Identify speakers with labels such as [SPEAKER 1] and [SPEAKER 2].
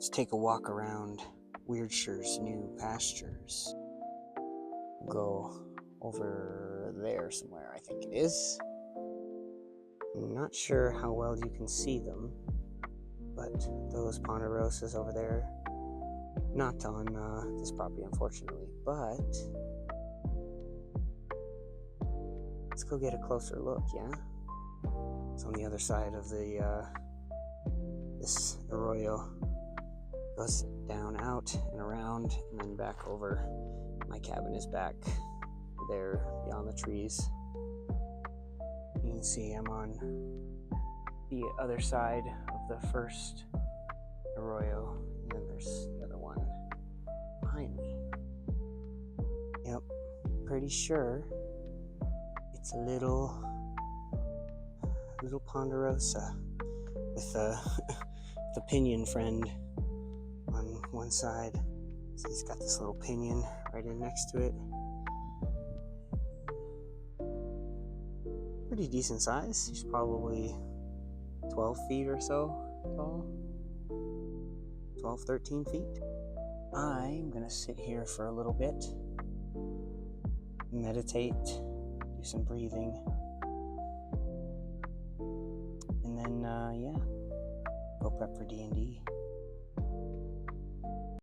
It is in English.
[SPEAKER 1] Let's take a walk around Weirdshire's new pastures. Go over there somewhere, I think it is. I'm not sure how well you can see them, but those ponderosas over there, not on this property unfortunately, but let's go get a closer look, yeah? It's on the other side of the this arroyo. Goes down, out, and around, and then back over. My cabin is back there beyond the trees. You can see I'm on the other side of the first arroyo, and then there's the other one behind me. Yep, pretty sure it's a little ponderosa with the pinion friend on one side. So he's got this little pinion right in next to it. Pretty decent size. He's probably 12 feet or so tall. 12, 13 feet. I'm gonna sit here for a little bit, meditate, do some breathing, and then, go prep for D&D.